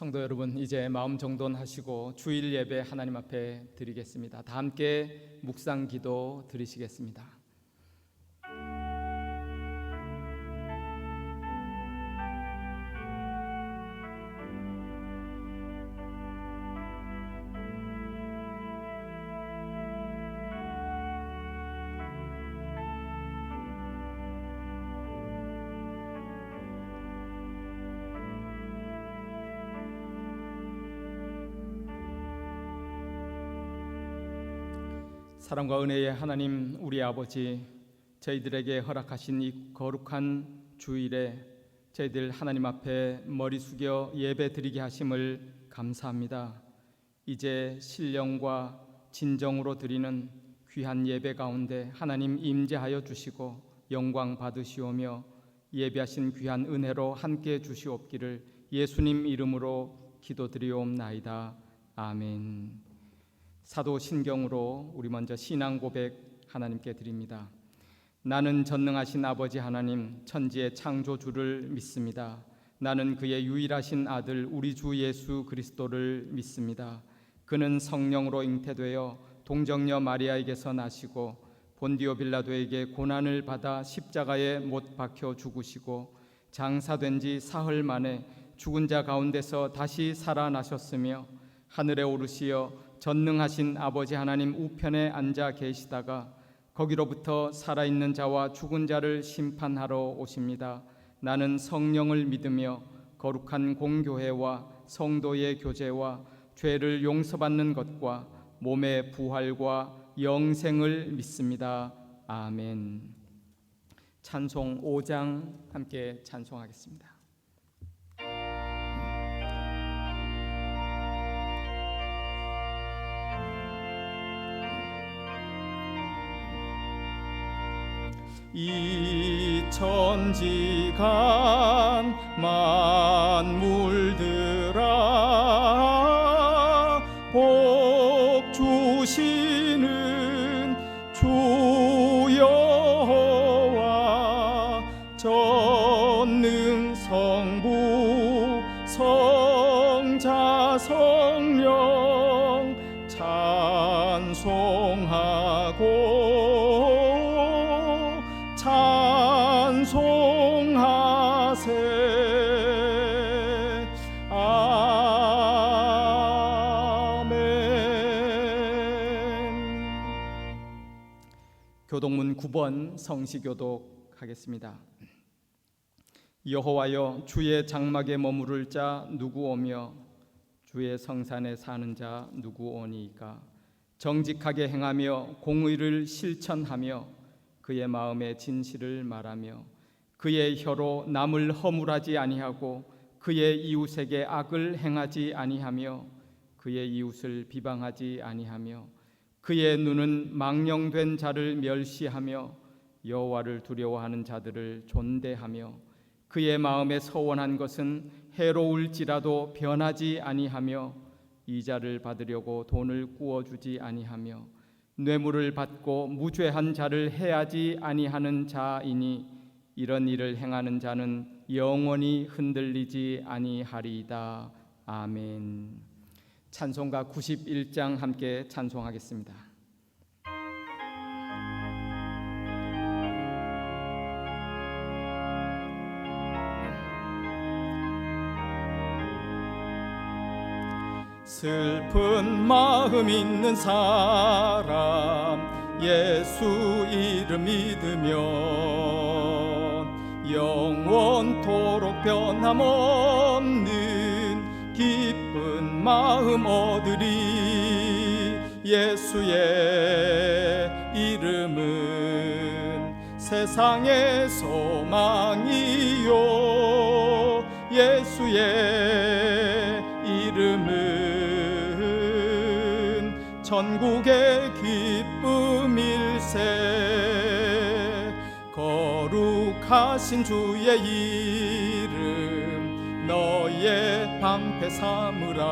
성도 여러분, 이제 마음 정돈하시고 주일 예배 하나님 앞에 드리겠습니다. 다 함께 묵상 기도 드리시겠습니다. 사랑과 은혜의 하나님, 우리 아버지, 저희들에게 허락하신 이 거룩한 주일에 저희들 하나님 앞에 머리 숙여 예배 드리게 하심을 감사합니다. 이제 신령과 진정으로 드리는 귀한 예배 가운데 하나님 임재하여 주시고 영광 받으시오며 예배하신 귀한 은혜로 함께 주시옵기를 예수님 이름으로 기도드리옵나이다. 아멘. 사도신경으로 우리 먼저 신앙 고백 하나님께 드립니다. 나는 전능하신 아버지 하나님, 천지의 창조주를 믿습니다. 나는 그의 유일하신 아들 우리 주 예수 그리스도를 믿습니다. 그는 성령으로 잉태되어 동정녀 마리아에게서 나시고 본디오 빌라도에게 고난을 받아 십자가에 못 박혀 죽으시고 장사된 지 사흘 만에 죽은 자 가운데서 다시 살아나셨으며 하늘에 오르시어 전능하신 아버지 하나님 우편에 앉아 계시다가 거기로부터 살아있는 자와 죽은 자를 심판하러 오십니다. 나는 성령을 믿으며 거룩한 공교회와 성도의 교제와 죄를 용서받는 것과 몸의 부활과 영생을 믿습니다. 아멘. 찬송 5장 함께 찬송하겠습니다. 이 천지간 만물들아 복 주시는 주 여호와 전능 성부 성자 성령 찬송하고 찬송하세. 아멘. 교독문 9번 성시교독 하겠습니다. 여호와여, 주의 장막에 머무를 자 누구 오며 주의 성산에 사는 자 누구 오니이까? 정직하게 행하며 공의를 실천하며 그의 마음에 진실을 말하며 그의 혀로 남을 허물하지 아니하고 그의 이웃에게 악을 행하지 아니하며 그의 이웃을 비방하지 아니하며 그의 눈은 망령된 자를 멸시하며 여호와를 두려워하는 자들을 존대하며 그의 마음에 서원한 것은 해로울지라도 변하지 아니하며 이자를 받으려고 돈을 꾸어주지 아니하며 뇌물을 받고 무죄한 자를 해하지 아니하는 자이니 이런 일을 행하는 자는 영원히 흔들리지 아니하리이다. 아멘. 찬송가 91장 함께 찬송하겠습니다. 슬픈 마음 있는 사람 예수 이름 믿으면 영원토록 변함없는 기쁜 마음 얻으리. 예수의 이름은 세상의 소망이요 예수의 이름은 천국의 기쁨일세. 거룩하신 주의 이름 너의 방패 삼으라.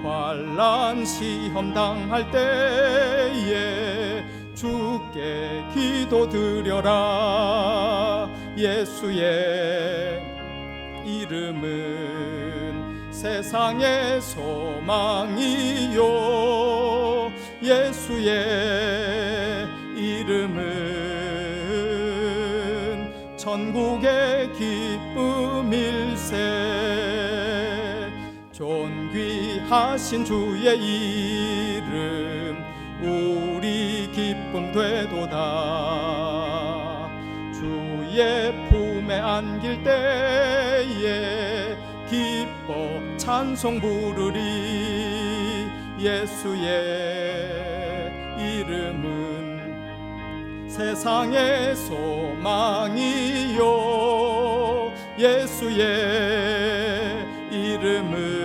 환난 시험 당할 때에 주께 기도드려라. 예수의 이름은 세상의 소망이요 예수의 이름은 천국의 기쁨일세 존귀하신 주의 이름 우리 기쁨 되도다 주의 품에 안길 때에 기뻐 찬송 부르리 예수의 이름은 세상의 소망이요 예수의 이름은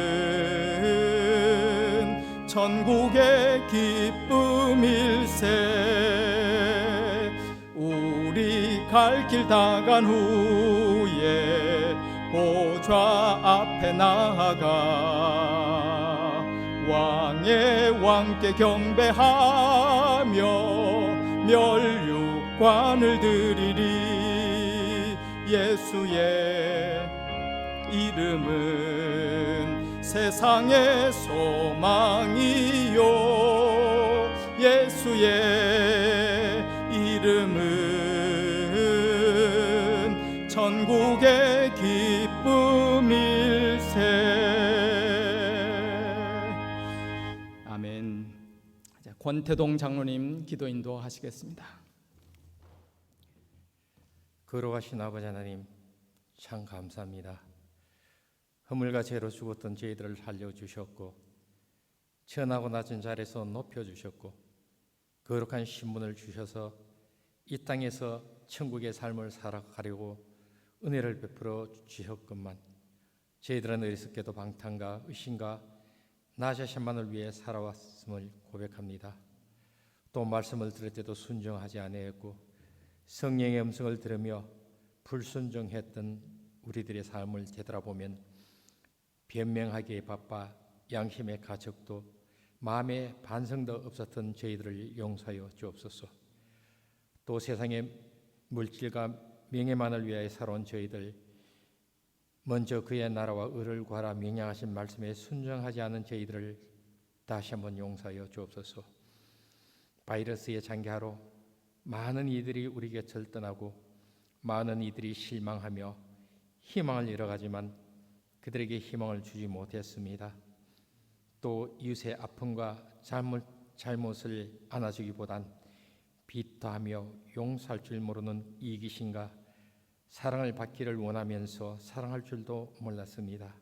천국의 기쁨일세 우리 갈 길 다 간 후에 보좌 앞에 나아가 왕의 왕께 경배하며 멸류관을 드리리 예수의 이름은 세상의 소망이요 예수의 이름은 천국의 기쁨일세. 아멘. 권태동 장로님 기도 인도하시겠습니다. 거룩하신 아버지 하나님 참 감사합니다. 허물과 죄로 죽었던 저희들을 살려주셨고 천하고 낮은 자리에서 높여주셨고 거룩한 신분을 주셔서 이 땅에서 천국의 삶을 살아가려고 은혜를 베풀어 주셨건만 저희들은 어리석게도 방탕과 의심과 나 자신만을 위해 살아왔음을 고백합니다. 또 말씀을 들을 때도 순종하지 아니했고 성령의 음성을 들으며 불순종했던 우리들의 삶을 되돌아보면 변명하기에 바빠 양심의 가책도 마음의 반성도 없었던 저희들을 용서하여 주옵소서. 또 세상의 물질과 명예만을 위하여 살아온 저희들 먼저 그의 나라와 의를 구하라 명령하신 말씀에 순종하지 않은 저희들을 다시 한번 용서하여 주옵소서. 바이러스의 장기하로 많은 이들이 우리 곁을 떠나고 많은 이들이 실망하며 희망을 잃어가지만 그들에게 희망을 주지 못했습니다. 또 이웃의 아픔과 잘못을 안아주기보단 비토하며 용서할 줄 모르는 이기심과 사랑을 받기를 원하면서 사랑할 줄도 몰랐습니다.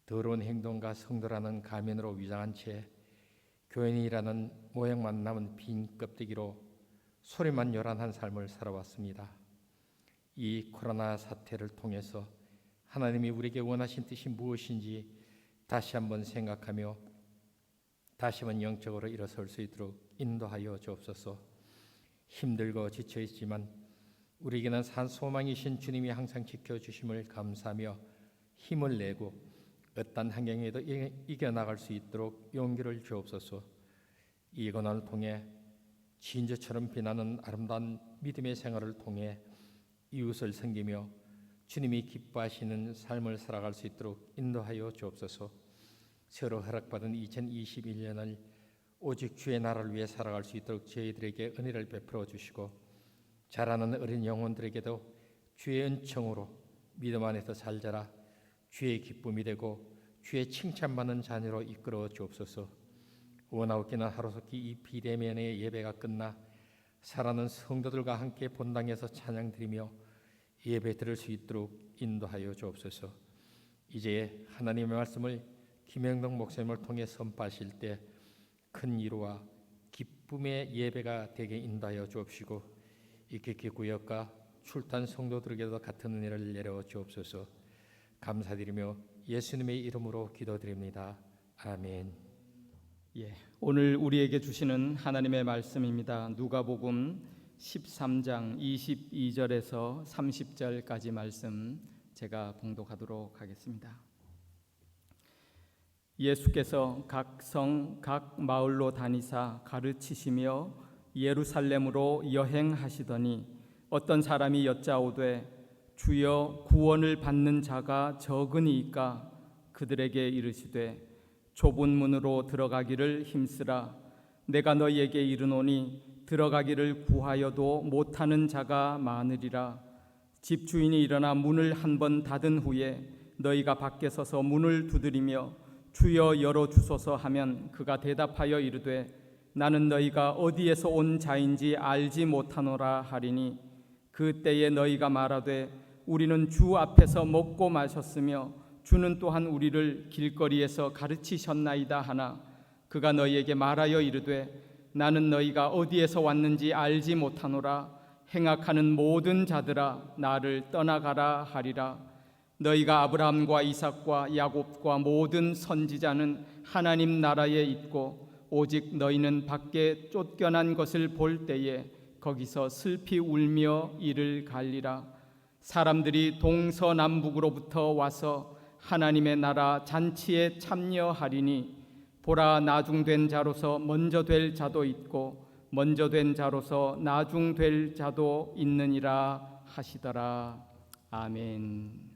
더러운 행동과 성도라는 가면으로 위장한 채 교인이라는 모양만 남은 빈 껍데기로 소리만 요란한 삶을 살아왔습니다. 이 코로나 사태를 통해서 하나님이 우리에게 원하신 뜻이 무엇인지 다시 한번 생각하며 다시 한번 영적으로 일어설 수 있도록 인도하여 주옵소서. 힘들고 지쳐 있지만 우리에게는 산 소망이신 주님이 항상 지켜주심을 감사하며 힘을 내고 어떤 환경에도 이겨나갈 수 있도록 용기를 주옵소서. 이 고난을 통해 진주처럼 빛나는 아름다운 믿음의 생활을 통해 이웃을 섬기며 주님이 기뻐하시는 삶을 살아갈 수 있도록 인도하여 주옵소서. 새로 허락받은 2021년을 오직 주의 나라를 위해 살아갈 수 있도록 저희들에게 은혜를 베풀어 주시고 자라는 어린 영혼들에게도 주의 은총으로 믿음 안에서 잘 자라 주의 기쁨이 되고 주의 칭찬받는 자녀로 이끌어 주옵소서. 원하옵기는 하루속히 이 비대면의 예배가 끝나 살아는 성도들과 함께 본당에서 찬양드리며 예배 드릴 수 있도록 인도하여 주옵소서. 이제 하나님의 말씀을 김영덕 목사님을 통해 선포하실 때 큰 위로와 기쁨의 예배가 되게 인도하여 주옵시고 이케케 구역과 출탄 성도들에게도 같은 은혜를 내려 주옵소서. 감사드리며 예수님의 이름으로 기도드립니다. 아멘. 오늘 우리에게 주시는 하나님의 말씀입니다. 누가복음 13장 22절에서 30절까지 말씀 제가 봉독하도록 하겠습니다. 예수께서 각 성, 각 마을로 다니사 가르치시며 예루살렘으로 여행하시더니 어떤 사람이 여짜오되 주여 구원을 받는 자가 적으니이까 그들에게 이르시되 좁은 문으로 들어가기를 힘쓰라. 내가 너희에게 이르노니 들어가기를 구하여도 못하는 자가 많으리라. 집주인이 일어나 문을 한 번 닫은 후에 너희가 밖에 서서 문을 두드리며 주여 열어주소서 하면 그가 대답하여 이르되 나는 너희가 어디에서 온 자인지 알지 못하노라 하리니 그때에 너희가 말하되 우리는 주 앞에서 먹고 마셨으며 주는 또한 우리를 길거리에서 가르치셨나이다 하나 그가 너희에게 말하여 이르되 나는 너희가 어디에서 왔는지 알지 못하노라. 행악하는 모든 자들아 나를 떠나가라 하리라. 너희가 아브라함과 이삭과 야곱과 모든 선지자는 하나님 나라에 있고 오직 너희는 밖에 쫓겨난 것을 볼 때에 거기서 슬피 울며 이를 갈리라. 사람들이 동서남북으로부터 와서 하나님의 나라 잔치에 참여하리니 보라 나중된 자로서 먼저 될 자도 있고 먼저 된 자로서 나중될 자도 있느니라 하시더라. 아멘.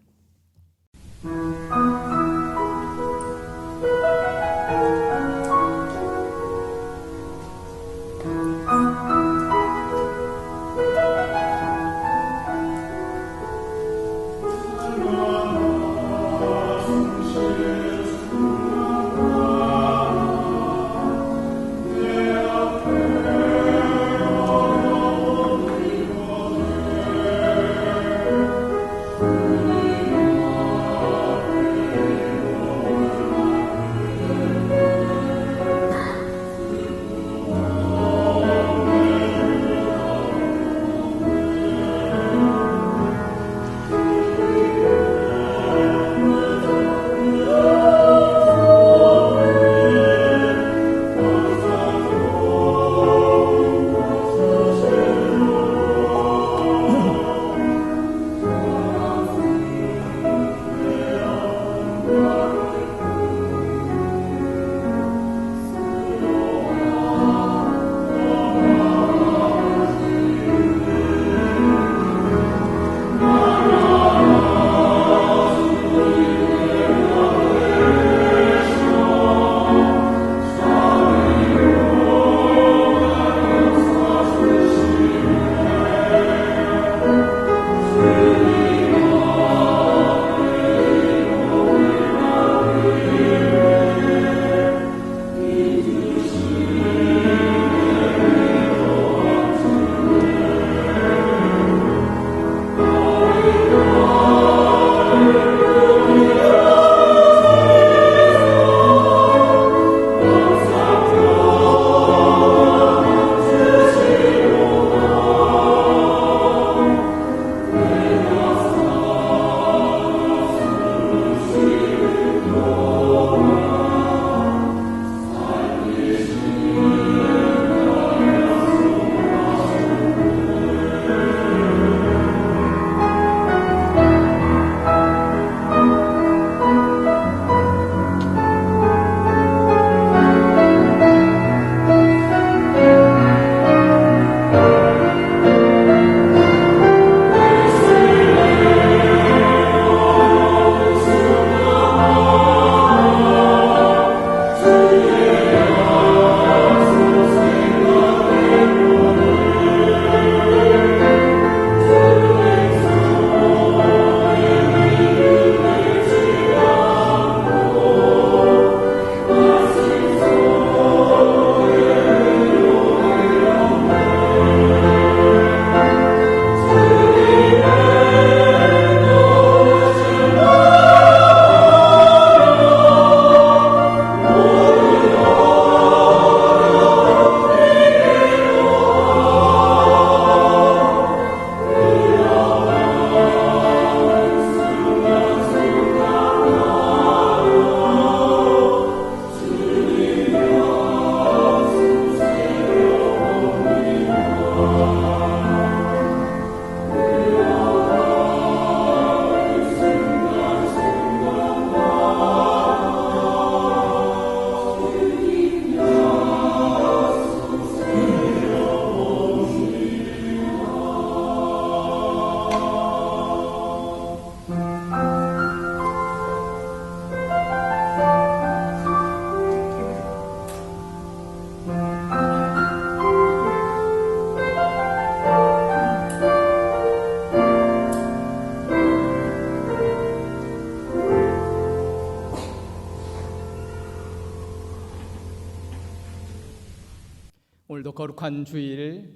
거룩한 주일,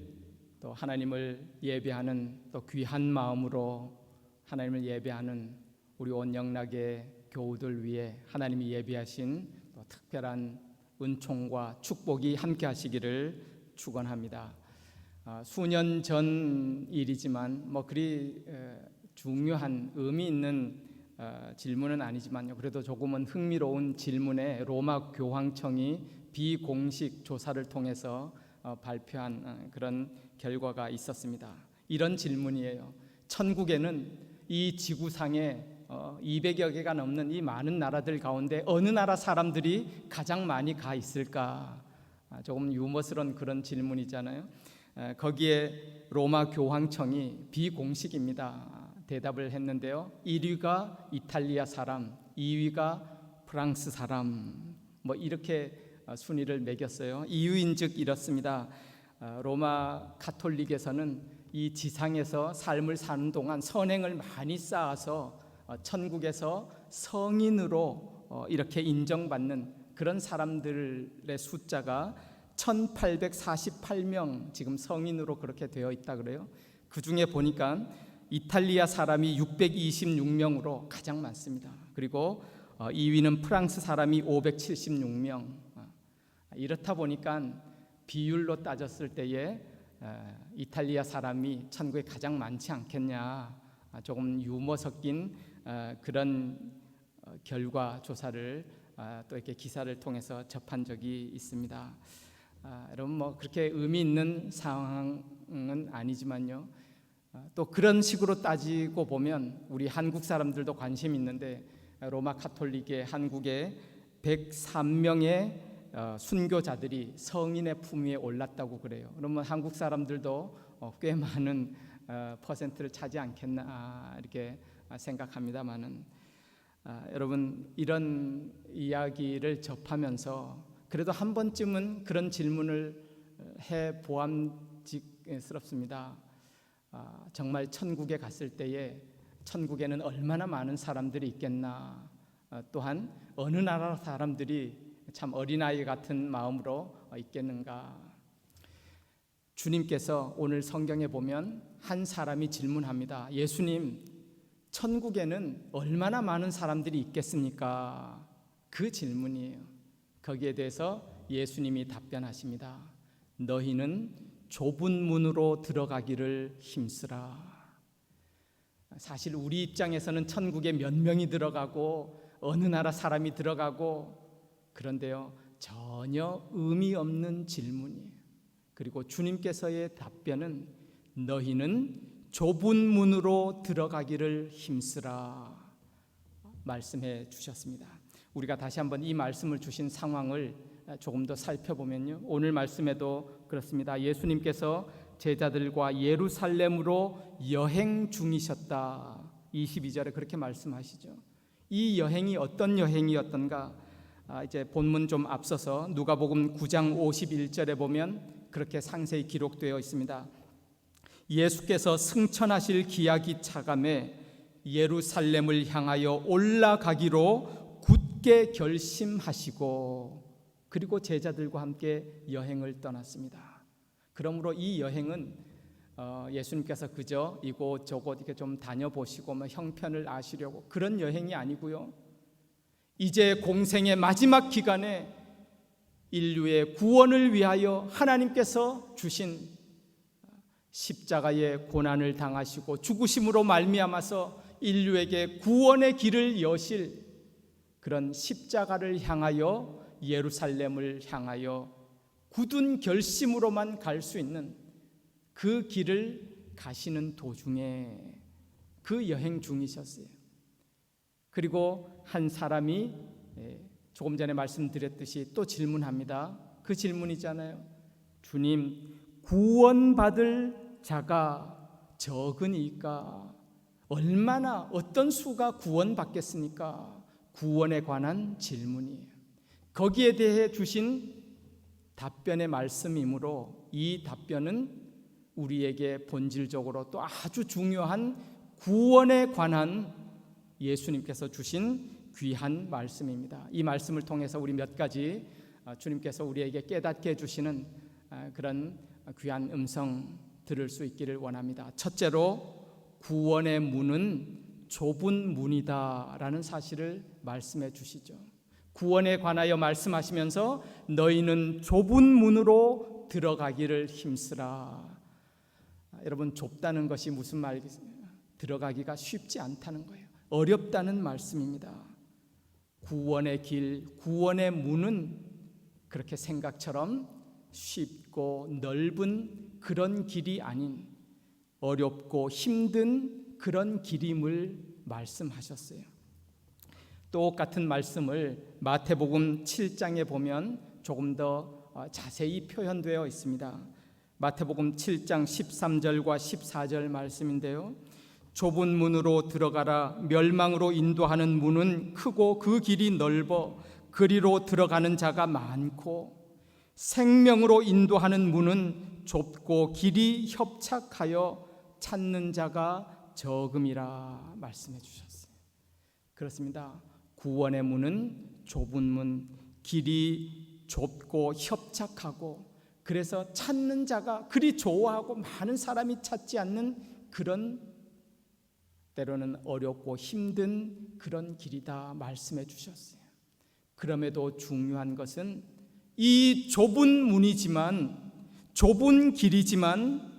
또 하나님을 예배하는 또 귀한 마음으로 하나님을 예배하는 우리 온 영락의 교우들 위해 하나님이 예비하신 또 특별한 은총과 축복이 함께 하시기를 축원합니다. 수년 전 일이지만 그리 중요한 의미 있는 질문은 아니지만요, 그래도 조금은 흥미로운 질문에 로마 교황청이 비공식 조사를 통해서 발표한 그런 결과가 있었습니다. 이런 질문이에요. 천국에는 이 지구상에 200여 개가 넘는 이 많은 나라들 가운데 어느 나라 사람들이 가장 많이 가 있을까? 조금 유머스러운 그런 질문이잖아요. 거기에 로마 교황청이 비공식입니다. 대답을 했는데요. 1위가 이탈리아 사람, 2위가 프랑스 사람, 이렇게 순위를 매겼어요. 이유인즉 이렇습니다. 로마 가톨릭에서는 이 지상에서 삶을 사는 동안 선행을 많이 쌓아서 천국에서 성인으로 이렇게 인정받는 그런 사람들의 숫자가 1848명 지금 성인으로 그렇게 되어 있다 그래요. 그 중에 보니까 이탈리아 사람이 626명으로 가장 많습니다. 그리고 2위는 프랑스 사람이 576명. 이렇다 보니까 비율로 따졌을 때에 이탈리아 사람이 천국에 가장 많지 않겠냐, 조금 유머 섞인 그런 결과 조사를 또 이렇게 기사를 통해서 접한 적이 있습니다. 여러분 그렇게 의미 있는 상황은 아니지만요, 또 그런 식으로 따지고 보면 우리 한국 사람들도 관심 있는데 로마 가톨릭의 한국에 103명의 순교자들이 성인의 품 위에 올랐다고 그래요. 그러면 한국 사람들도 꽤 많은 퍼센트를 차지 않겠나 이렇게 생각합니다만은, 여러분 이런 이야기를 접하면서 그래도 한 번쯤은 그런 질문을 해 보암직스럽습니다. 정말 천국에 갔을 때에 천국에는 얼마나 많은 사람들이 있겠나, 또한 어느 나라 사람들이 참 어린아이 같은 마음으로 있겠는가. 주님께서 오늘 성경에 보면 한 사람이 질문합니다. 예수님, 천국에는 얼마나 많은 사람들이 있겠습니까? 그 질문이에요. 거기에 대해서 예수님이 답변하십니다. 너희는 좁은 문으로 들어가기를 힘쓰라. 사실 우리 입장에서는 천국에 몇 명이 들어가고 어느 나라 사람이 들어가고, 그런데요, 전혀 의미 없는 질문이에요. 그리고 주님께서의 답변은 너희는 좁은 문으로 들어가기를 힘쓰라 말씀해 주셨습니다. 우리가 다시 한번 이 말씀을 주신 상황을 조금 더 살펴보면요, 오늘 말씀에도 그렇습니다. 예수님께서 제자들과 예루살렘으로 여행 중이셨다. 22절에 그렇게 말씀하시죠. 이 여행이 어떤 여행이었던가? 이제 본문 좀 앞서서 누가복음 9장 51절에 보면 그렇게 상세히 기록되어 있습니다. 예수께서 승천하실 기약이 차감해 예루살렘을 향하여 올라가기로 굳게 결심하시고, 그리고 제자들과 함께 여행을 떠났습니다. 그러므로 이 여행은 예수님께서 그저 이곳저곳 이렇게 좀 다녀보시고 형편을 아시려고 그런 여행이 아니고요, 이제 공생의 마지막 기간에 인류의 구원을 위하여 하나님께서 주신 십자가의 고난을 당하시고 죽으심으로 말미암아서 인류에게 구원의 길을 여실 그런 십자가를 향하여, 예루살렘을 향하여 굳은 결심으로만 갈 수 있는 그 길을 가시는 도중에 그 여행 중이셨어요. 그리고 한 사람이 조금 전에 말씀드렸듯이 또 질문합니다. 그 질문이잖아요. 주님, 구원받을 자가 적으니까 얼마나, 어떤 수가 구원받겠습니까? 구원에 관한 질문이에요. 거기에 대해 주신 답변의 말씀이므로 이 답변은 우리에게 본질적으로 또 아주 중요한 구원에 관한 예수님께서 주신 귀한 말씀입니다. 이 말씀을 통해서 우리 몇 가지 주님께서 우리에게 깨닫게 해주시는 그런 귀한 음성 들을 수 있기를 원합니다. 첫째로 구원의 문은 좁은 문이다라는 사실을 말씀해 주시죠. 구원에 관하여 말씀하시면서 너희는 좁은 문으로 들어가기를 힘쓰라. 여러분, 좁다는 것이 무슨 말이겠어요? 들어가기가 쉽지 않다는 거예요. 어렵다는 말씀입니다. 구원의 길, 구원의 문은 그렇게 생각처럼 쉽고 넓은 그런 길이 아닌 어렵고 힘든 그런 길임을 말씀하셨어요. 똑같은 말씀을 마태복음 7장에 보면 조금 더 자세히 표현되어 있습니다. 마태복음 7장 13절과 14절 말씀인데요. 좁은 문으로 들어가라. 멸망으로 인도하는 문은 크고 그 길이 넓어 그리로 들어가는 자가 많고 생명으로 인도하는 문은 좁고 길이 협착하여 찾는 자가 적음이라 말씀해 주셨어요. 그렇습니다. 구원의 문은 좁은 문, 길이 좁고 협착하고 그래서 찾는 자가 그리 좋아하고 많은 사람이 찾지 않는 그런 때로는 어렵고 힘든 그런 길이다 말씀해 주셨어요. 그럼에도 중요한 것은 이 좁은 문이지만 좁은 길이지만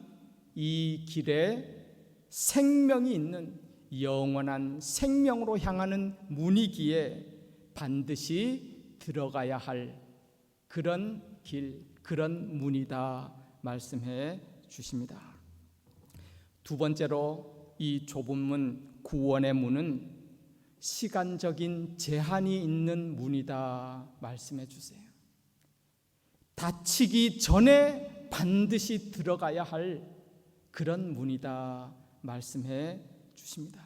이 길에 생명이 있는 영원한 생명으로 향하는 문이기에 반드시 들어가야 할 그런 길, 그런 문이다 말씀해 주십니다. 두 번째로 이 좁은 문, 구원의 문은 시간적인 제한이 있는 문이다 말씀해 주세요. 다치기 전에 반드시 들어가야 할 그런 문이다 말씀해 주십니다.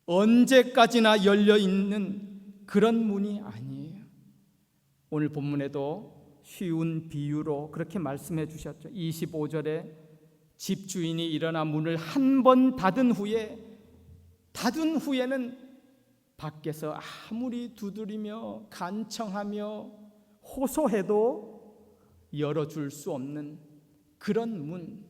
언제까지나 열려 있는 그런 문이 아니에요. 오늘 본문에도 쉬운 비유로 그렇게 말씀해 주셨죠. 25절에 집주인이 일어나 문을 한 번 닫은 후에는 밖에서 아무리 두드리며 간청하며 호소해도 열어줄 수 없는 그런 문,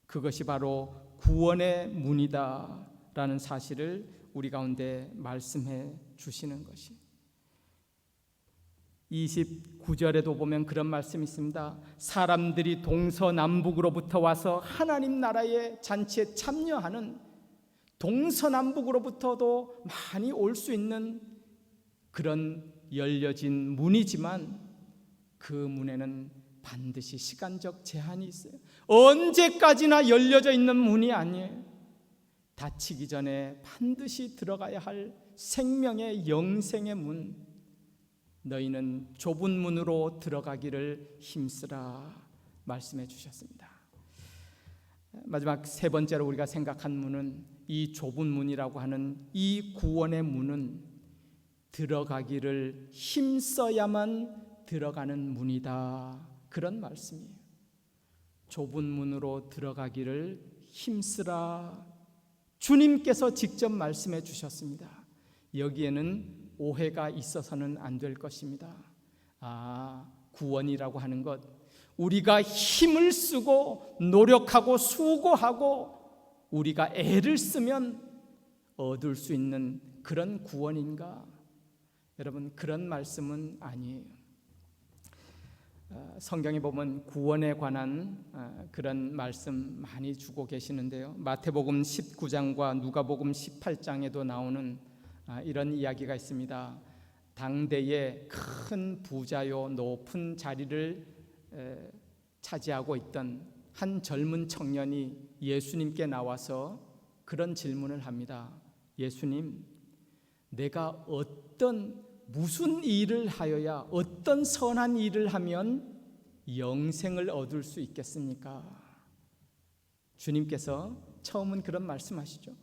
그것이 바로 구원의 문이다라는 사실을 우리 가운데 말씀해 주시는 것이 29절에도 보면 그런 말씀이 있습니다. 사람들이 동서남북으로부터 와서 하나님 나라의 잔치에 참여하는 동서남북으로부터도 많이 올 수 있는 그런 열려진 문이지만 그 문에는 반드시 시간적 제한이 있어요. 언제까지나 열려져 있는 문이 아니에요. 다치기 전에 반드시 들어가야 할 생명의 영생의 문, 너희는 좁은 문으로 들어가기를 힘쓰라 말씀해 주셨습니다. 마지막 세 번째로 우리가 생각한 문은 이 좁은 문이라고 하는 이 구원의 문은 들어가기를 힘써야만 들어가는 문이다, 그런 말씀이에요. 좁은 문으로 들어가기를 힘쓰라, 주님께서 직접 말씀해 주셨습니다. 여기에는 오해가 있어서는 안 될 것입니다. 구원이라고 하는 것, 우리가 힘을 쓰고 노력하고 수고하고 우리가 애를 쓰면 얻을 수 있는 그런 구원인가? 여러분, 그런 말씀은 아니에요. 성경에 보면 구원에 관한 그런 말씀 많이 주고 계시는데요. 마태복음 19장과 누가복음 18장에도 나오는 이런 이야기가 있습니다. 당대에 큰 부자요 높은 자리를 차지하고 있던 한 젊은 청년이 예수님께 나와서 그런 질문을 합니다. 예수님, 내가 무슨 일을 하여야, 어떤 선한 일을 하면 영생을 얻을 수 있겠습니까? 주님께서 처음은 그런 말씀하시죠.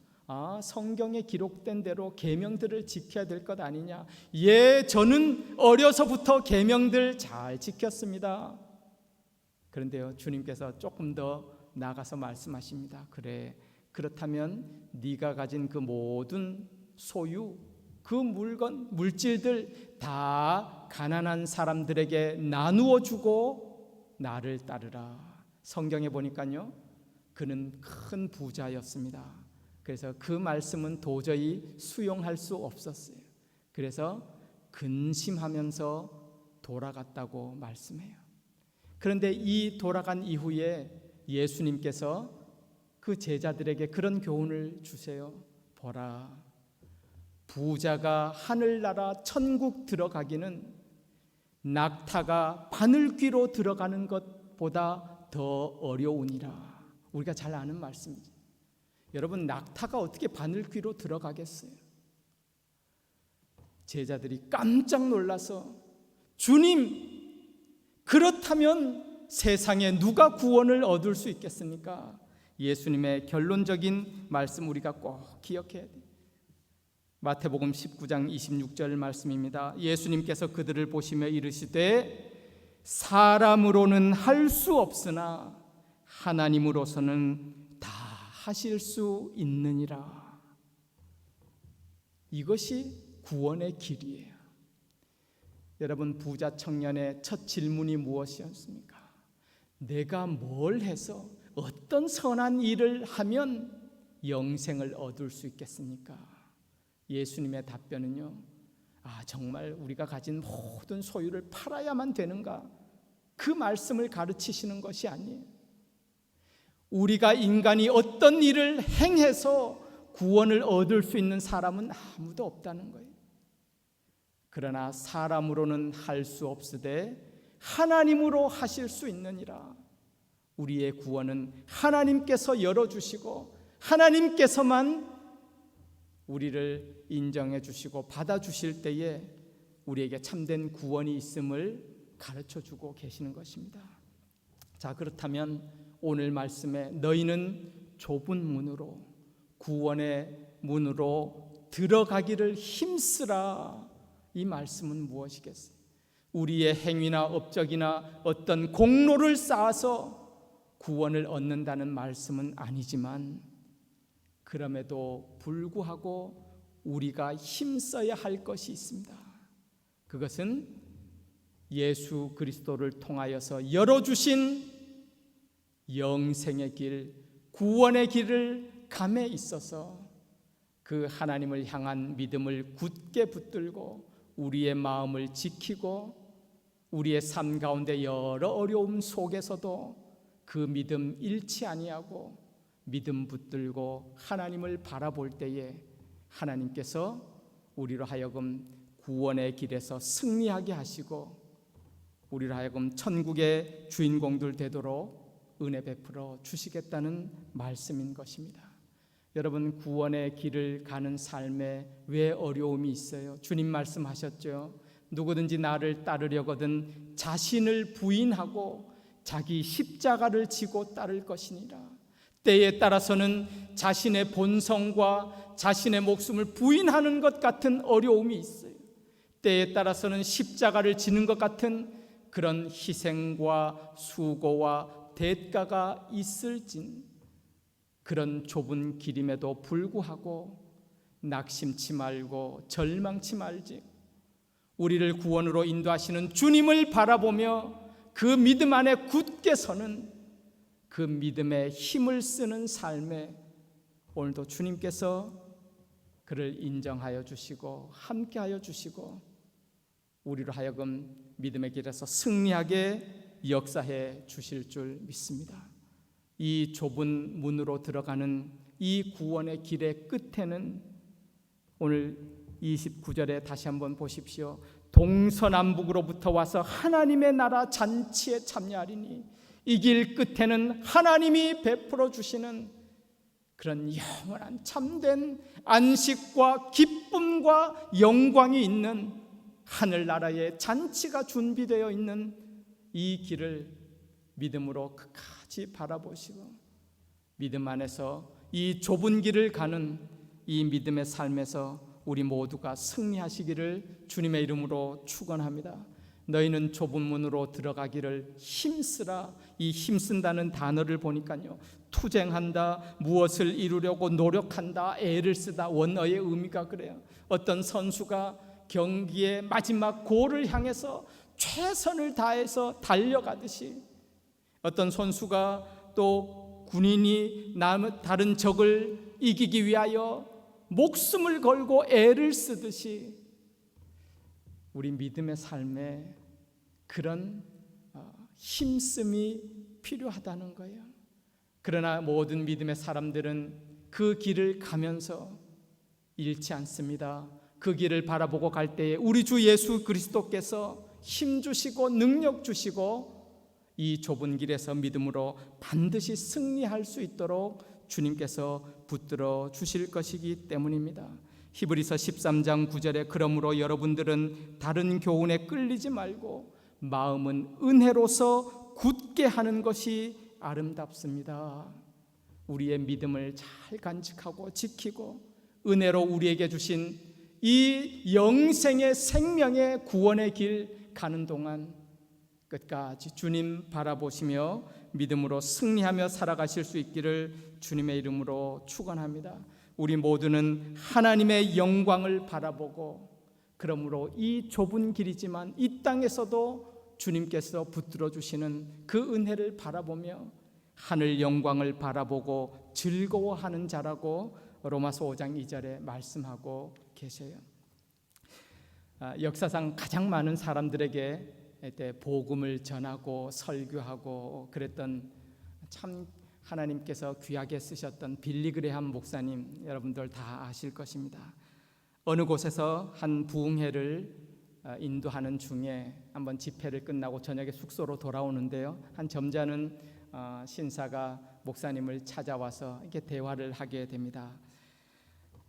성경에 기록된 대로 계명들을 지켜야 될 것 아니냐? 예, 저는 어려서부터 계명들 잘 지켰습니다. 그런데요, 주님께서 조금 더 나가서 말씀하십니다. 그래, 그렇다면 네가 가진 그 모든 소유, 그 물질들 다 가난한 사람들에게 나누어 주고 나를 따르라. 성경에 보니까요, 그는 큰 부자였습니다. 그래서 그 말씀은 도저히 수용할 수 없었어요. 그래서 근심하면서 돌아갔다고 말씀해요. 그런데 이 돌아간 이후에 예수님께서 그 제자들에게 그런 교훈을 주세요. 보라, 부자가 하늘나라 천국 들어가기는 낙타가 바늘귀로 들어가는 것보다 더 어려우니라. 우리가 잘 아는 말씀이죠. 여러분, 낙타가 어떻게 바늘귀로 들어가겠어요? 제자들이 깜짝 놀라서, 주님, 그렇다면 세상에 누가 구원을 얻을 수 있겠습니까? 예수님의 결론적인 말씀 우리가 꼭 기억해야 돼요. 마태복음 19장 26절 말씀입니다. 예수님께서 그들을 보시며 이르시되 사람으로는 할 수 없으나 하나님으로서는 다 하실 수 있느니라. 이것이 구원의 길이에요. 여러분, 부자 청년의 첫 질문이 무엇이었습니까? 내가 뭘 해서 어떤 선한 일을 하면 영생을 얻을 수 있겠습니까? 예수님의 답변은요, 정말 우리가 가진 모든 소유를 팔아야만 되는가? 그 말씀을 가르치시는 것이 아니에요. 우리가 인간이 어떤 일을 행해서 구원을 얻을 수 있는 사람은 아무도 없다는 거예요. 그러나 사람으로는 할 수 없으되 하나님으로 하실 수 있느니라. 우리의 구원은 하나님께서 열어주시고 하나님께서만 우리를 인정해 주시고 받아주실 때에 우리에게 참된 구원이 있음을 가르쳐주고 계시는 것입니다. 자, 그렇다면 오늘 말씀에 너희는 좁은 문으로, 구원의 문으로 들어가기를 힘쓰라, 이 말씀은 무엇이겠어요? 우리의 행위나 업적이나 어떤 공로를 쌓아서 구원을 얻는다는 말씀은 아니지만, 그럼에도 불구하고 우리가 힘써야 할 것이 있습니다. 그것은 예수 그리스도를 통하여서 열어주신 영생의 길, 구원의 길을 감에 있어서 그 하나님을 향한 믿음을 굳게 붙들고 우리의 마음을 지키고 우리의 삶 가운데 여러 어려움 속에서도 그 믿음 잃지 아니하고 믿음 붙들고 하나님을 바라볼 때에 하나님께서 우리로 하여금 구원의 길에서 승리하게 하시고 우리로 하여금 천국의 주인공들 되도록 은혜 베풀어 주시겠다는 말씀인 것입니다. 여러분, 구원의 길을 가는 삶에 왜 어려움이 있어요? 주님 말씀하셨죠. 누구든지 나를 따르려거든 자신을 부인하고 자기 십자가를 지고 따를 것이니라. 때에 따라서는 자신의 본성과 자신의 목숨을 부인하는 것 같은 어려움이 있어요. 때에 따라서는 십자가를 지는 것 같은 그런 희생과 수고와 대가가 있을진, 그런 좁은 길임에도 불구하고 낙심치 말고 절망치 말지, 우리를 구원으로 인도하시는 주님을 바라보며 그 믿음 안에 굳게 서는 그 믿음에 힘을 쓰는 삶에 오늘도 주님께서 그를 인정하여 주시고 함께하여 주시고 우리로 하여금 믿음의 길에서 승리하게 역사해 주실 줄 믿습니다. 이 좁은 문으로 들어가는 이 구원의 길의 끝에는 오늘 29절에 다시 한번 보십시오. 동서남북으로부터 와서 하나님의 나라 잔치에 참여하리니 이 길 끝에는 하나님이 베풀어 주시는 그런 영원한 참된 안식과 기쁨과 영광이 있는 하늘나라의 잔치가 준비되어 있는 이 길을 믿음으로 끝까지 바라보시고 믿음 안에서 이 좁은 길을 가는 이 믿음의 삶에서 우리 모두가 승리하시기를 주님의 이름으로 축원합니다. 너희는 좁은 문으로 들어가기를 힘쓰라. 이 힘쓴다는 단어를 보니까요, 투쟁한다, 무엇을 이루려고 노력한다, 애를 쓰다, 원어의 의미가 그래요. 어떤 선수가 경기의 마지막 골을 향해서 최선을 다해서 달려가듯이 어떤 선수가 또 군인이 다른 적을 이기기 위하여 목숨을 걸고 애를 쓰듯이 우리 믿음의 삶에 그런 힘씀이 필요하다는 거예요. 그러나 모든 믿음의 사람들은 그 길을 가면서 잃지 않습니다. 그 길을 바라보고 갈 때에 우리 주 예수 그리스도께서 힘 주시고 능력 주시고 이 좁은 길에서 믿음으로 반드시 승리할 수 있도록 주님께서 붙들어 주실 것이기 때문입니다. 히브리서 13장 9절에 그러므로 여러분들은 다른 교훈에 끌리지 말고 마음은 은혜로서 굳게 하는 것이 아름답습니다. 우리의 믿음을 잘 간직하고 지키고 은혜로 우리에게 주신 이 영생의 생명의 구원의 길 가는 동안 끝까지 주님 바라보시며 믿음으로 승리하며 살아가실 수 있기를 주님의 이름으로 축원합니다. 우리 모두는 하나님의 영광을 바라보고 그러므로 이 좁은 길이지만 이 땅에서도 주님께서 붙들어 주시는 그 은혜를 바라보며 하늘 영광을 바라보고 즐거워하는 자라고 로마서 5장 2절에 말씀하고 계세요. 역사상 가장 많은 사람들에게 복음을 전하고 설교하고 그랬던 참 하나님께서 귀하게 쓰셨던 빌리 그레함 목사님, 여러분들 다 아실 것입니다. 어느 곳에서 한 부흥회를 인도하는 중에 한번 집회를 끝나고 저녁에 숙소로 돌아오는데요, 한 점잖은 신사가 목사님을 찾아와서 이렇게 대화를 하게 됩니다.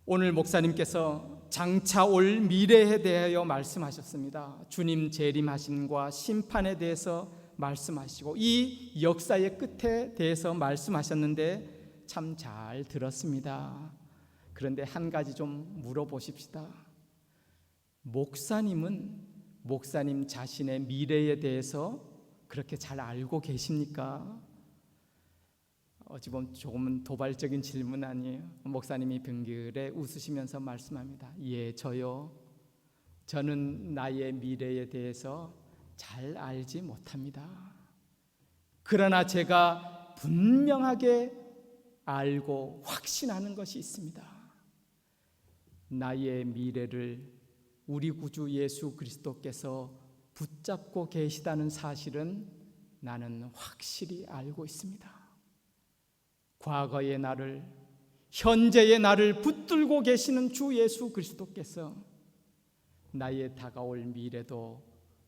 오늘 목사님께서 장차 올 미래에 대하여 말씀하셨습니다. 주님 재림하심과 심판에 대해서 말씀하시고 이 역사의 끝에 대해서 말씀하셨는데 참 잘 들었습니다. 그런데 한 가지 좀 물어보십시다. 목사님 자신의 미래에 대해서 그렇게 잘 알고 계십니까? 어찌 보면 조금은 도발적인 질문 아니에요. 목사님이 병글에 웃으시면서 말씀합니다. 예, 저요. 저는 나의 미래에 대해서 잘 알지 못합니다. 그러나 제가 분명하게 알고 확신하는 것이 있습니다. 나의 미래를 우리 구주 예수 그리스도께서 붙잡고 계시다는 사실은 나는 확실히 알고 있습니다. 과거의 나를, 현재의 나를 붙들고 계시는 주 예수 그리스도께서 나의 다가올 미래도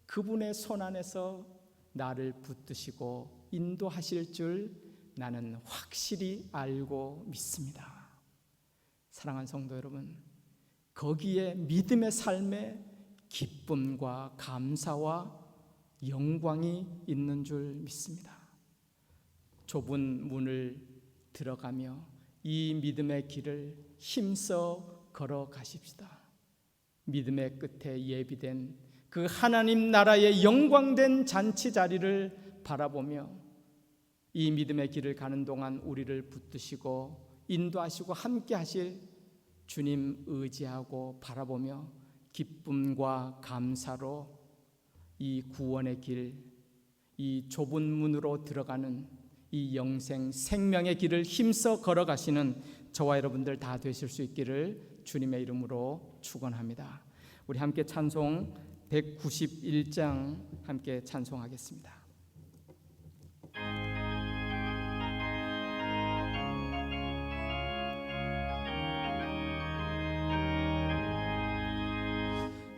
그분의 손 안에서 나를 붙드시고 인도하실 줄 나는 확실히 알고 믿습니다. 사랑하는 성도 여러분, 거기에 믿음의 삶에 기쁨과 감사와 영광이 있는 줄 믿습니다. 좁은 문을 들어가며 이 믿음의 길을 힘써 걸어가십시다. 믿음의 끝에 예비된 그 하나님 나라의 영광된 잔치 자리를 바라보며 이 믿음의 길을 가는 동안 우리를 붙드시고 인도하시고 함께 하실 주님 의지하고 바라보며 기쁨과 감사로 이 구원의 길, 이 좁은 문으로 들어가는 이 영생 생명의 길을 힘써 걸어가시는 저와 여러분들 다 되실 수 있기를 주님의 이름으로 축원합니다. 우리 함께 찬송 191장 함께 찬송하겠습니다.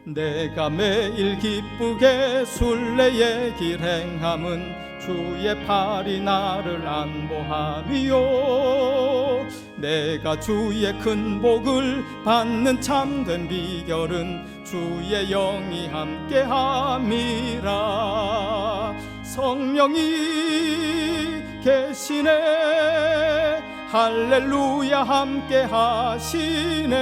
내가 매일 기쁘게 순례의 길 행함은 주의 팔이 나를 안보함이요, 내가 주의 큰 복을 받는 참된 비결은 주의 영이 함께함이라. 성령이 계시네, 할렐루야 함께하시네.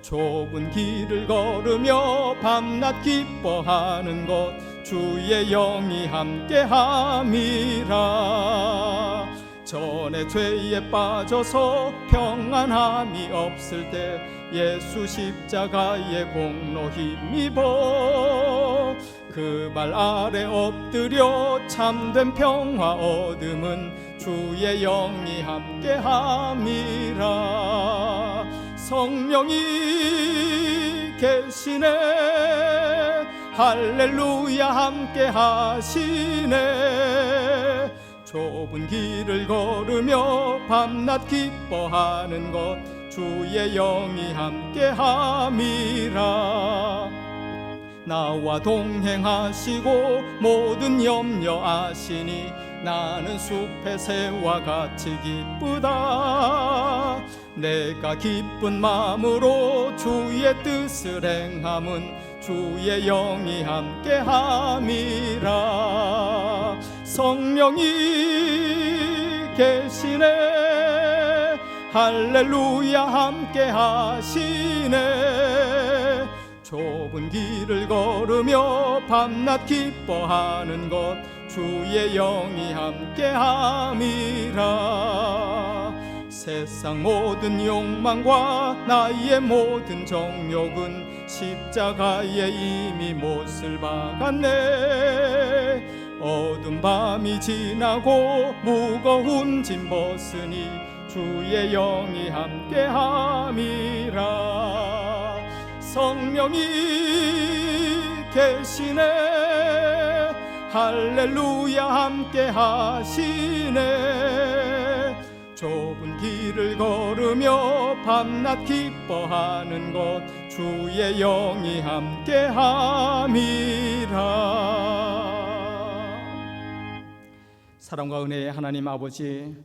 좁은 길을 걸으며 밤낮 기뻐하는 것 주의 영이 함께함이라. 전에 죄에 빠져서 평안함이 없을 때 예수 십자가의 공로 힘입어 그 발 아래 엎드려 참된 평화 얻음은 주의 영이 함께함이라. 성령이 계시네, 할렐루야 함께 하시네. 좁은 길을 걸으며 밤낮 기뻐하는 것 주의 영이 함께함이라. 나와 동행하시고 모든 염려 아시니 나는 숲의 새와 같이 기쁘다. 내가 기쁜 마음으로 주의 뜻을 행함은 주의 영이 함께함이라. 성령이 계시네, 할렐루야 함께 하시네. 좁은 길을 걸으며 밤낮 기뻐하는 것 주의 영이 함께함이라. 세상 모든 욕망과 나의 모든 정욕은 십자가에 이미 못을 박았네. 어두운 밤이 지나고 무거운 짐 벗으니 주의 영이 함께함이라. 성령이 계시네, 할렐루야 함께 하시네. 좁은 길을 걸으며 밤낮 기뻐하는 것 주의 영이 함께함이라. 사랑과 은혜의 하나님 아버지,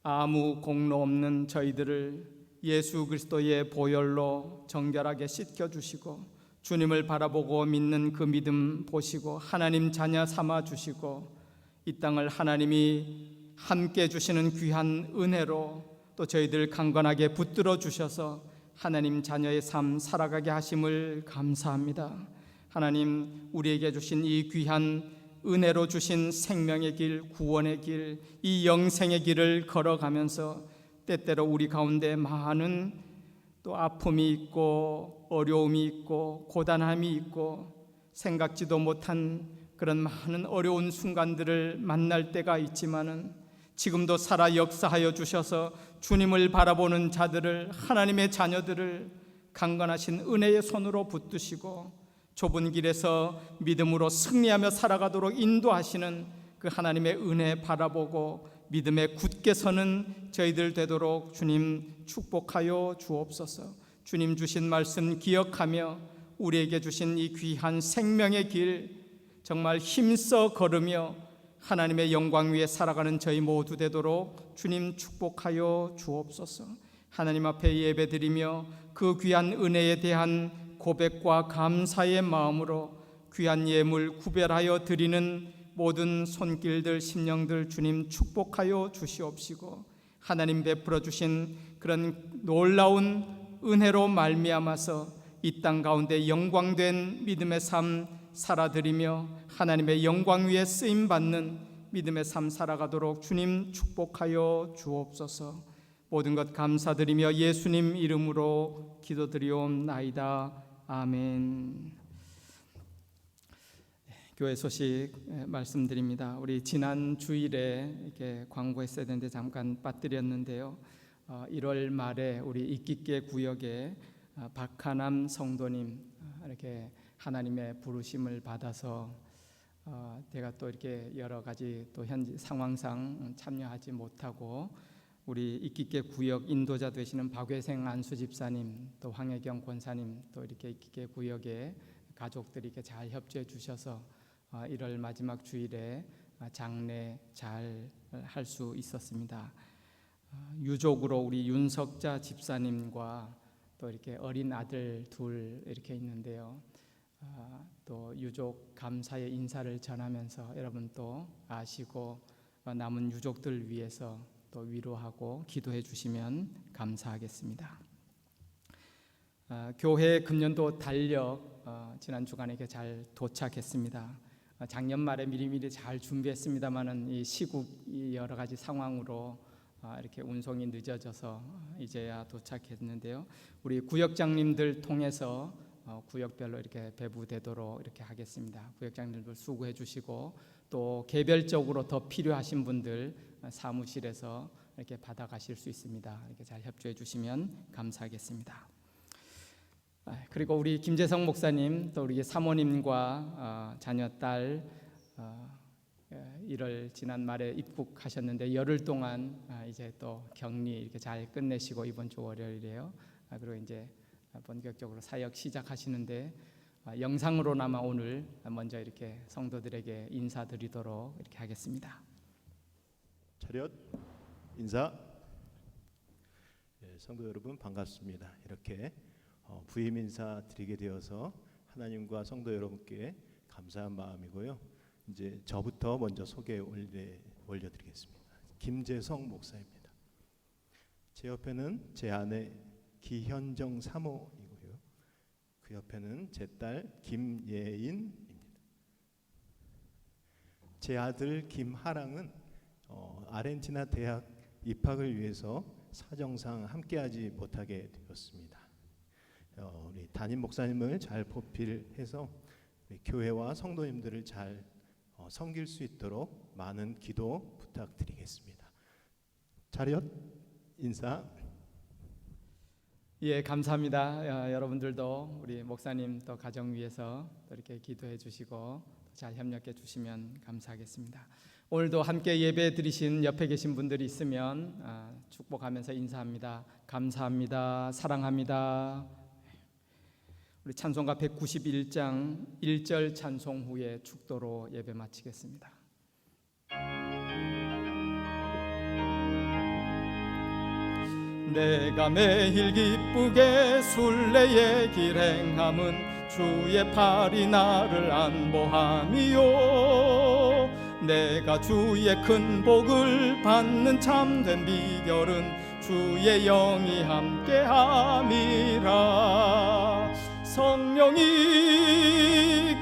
아무 공로 없는 저희들을 예수 그리스도의 보혈로 정결하게 씻겨주시고 주님을 바라보고 믿는 그 믿음 보시고 하나님 자녀 삼아주시고 이 땅을 하나님이 함께 주시는 귀한 은혜로 또 저희들 강건하게 붙들어 주셔서 하나님 자녀의 삶 살아가게 하심을 감사합니다. 하나님, 우리에게 주신 이 귀한 은혜로 주신 생명의 길, 구원의 길, 이 영생의 길을 걸어가면서 때때로 우리 가운데 많은 또 아픔이 있고 어려움이 있고 고단함이 있고 생각지도 못한 그런 많은 어려운 순간들을 만날 때가 있지만은 지금도 살아 역사하여 주셔서 주님을 바라보는 자들을, 하나님의 자녀들을 강건하신 은혜의 손으로 붙드시고 좁은 길에서 믿음으로 승리하며 살아가도록 인도하시는 그 하나님의 은혜 바라보고 믿음에 굳게 서는 저희들 되도록 주님 축복하여 주옵소서. 주님 주신 말씀 기억하며 우리에게 주신 이 귀한 생명의 길 정말 힘써 걸으며 하나님의 영광 위에 살아가는 저희 모두 되도록 주님 축복하여 주옵소서. 하나님 앞에 예배드리며 그 귀한 은혜에 대한 고백과 감사의 마음으로 귀한 예물 구별하여 드리는 모든 손길들, 심령들 주님 축복하여 주시옵시고 하나님 베풀어 주신 그런 놀라운 은혜로 말미암아서 이 땅 가운데 영광된 믿음의 삶 살아드리며 하나님의 영광 위에 쓰임받는 믿음의 삶 살아가도록 주님 축복하여 주옵소서. 모든 것 감사드리며 예수님 이름으로 기도드리옵나이다. 아멘. 교회 소식 말씀드립니다. 우리 지난 주일에 이렇게 광고했어야 되는데 잠깐 빠뜨렸는데요. 1월 말에 우리 이끼께 구역에 박하남 성도님 이렇게 하나님의 부르심을 받아서 제가 또 이렇게 여러 가지 또 현지 상황상 참여하지 못하고 우리 이끼께 구역 인도자 되시는 박회생 안수 집사님 또 황혜경 권사님 또 이렇게 이끼께 구역에 가족들이 이렇게 잘 협조해 주셔서 1월 마지막 주일에 장례 잘 할 수 있었습니다. 유족으로 우리 윤석자 집사님과 또 이렇게 어린 아들 둘 이렇게 있는데요. 또 유족 감사의 인사를 전하면서 여러분 또 아시고 남은 유족들 위해서 또 위로하고 기도해 주시면 감사하겠습니다. 교회 금년도 달력 지난 주간에 잘 도착했습니다. 작년 말에 미리미리 잘 준비했습니다만은 이 시국이 여러 가지 상황으로 이렇게 운송이 늦어져서 이제야 도착했는데요. 우리 구역장님들 통해서 구역별로 이렇게 배부되도록 이렇게 하겠습니다. 구역장님들 수고해 주시고 또 개별적으로 더 필요하신 분들 사무실에서 이렇게 받아가실 수 있습니다. 이렇게 잘 협조해 주시면 감사하겠습니다. 그리고 우리 김재성 목사님 또 우리 사모님과 자녀 딸 1월 지난 말에 입국하셨는데 열흘 동안 이제 또 격리 이렇게 잘 끝내시고 이번 주 월요일이에요. 그리고 이제 본격적으로 사역 시작하시는데 영상으로나마 오늘 먼저 이렇게 성도들에게 인사드리도록 이렇게 하겠습니다. 차렷 인사. 성도 여러분 반갑습니다. 이렇게 부임 인사 드리게 되어서 하나님과 성도 여러분께 감사한 마음이고요. 이제 저부터 먼저 소개 올려드리겠습니다. 김재성 목사입니다. 제 옆에는 제 아내 기현정 사모이고요. 그 옆에는 제 딸 김예인입니다. 제 아들 김하랑은 아르헨티나 대학 입학을 위해서 사정상 함께하지 못하게 되었습니다. 우리 담임 목사님을 잘 보필해서 교회와 성도님들을 잘 섬길 수 있도록 많은 기도 부탁드리겠습니다. 차렷 인사. 예, 감사합니다. 여러분들도 우리 목사님 또 가정 위해서 또 이렇게 기도해 주시고 잘 협력해 주시면 감사하겠습니다. 오늘도 함께 예배 드리신 옆에 계신 분들이 있으면 축복하면서 인사합니다. 감사합니다. 사랑합니다. 우리 찬송가 191장 1절 찬송 후에 축도로 예배 마치겠습니다. 내가 매일 기쁘게 순례의 길 행함은 주의 팔이 나를 안보함이요 내가 주의 큰 복을 받는 참된 비결은 주의 영이 함께함이라 성령이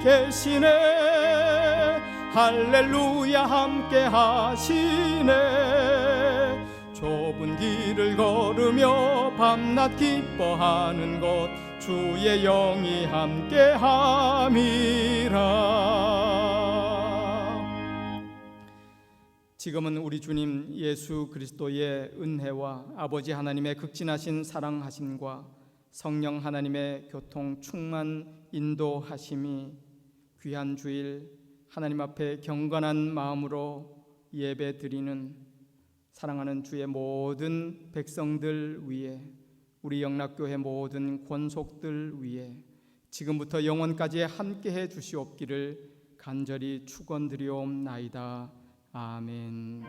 계시네 할렐루야 함께하시네 좁은 길을 걸으며 밤낮 기뻐하는 것 주의 영이 함께함이라. 지금은 우리 주님 예수 그리스도의 은혜와 아버지 하나님의 극진하신 사랑하심과 성령 하나님의 교통 충만 인도하심이 귀한 주일 하나님 앞에 경건한 마음으로 예배 드리는 사랑하는 주의 모든 백성들 위에 우리 영락교회 모든 권속들 위에 지금부터 영원까지 함께해 주시옵기를 간절히 축원드리옵나이다. 아멘.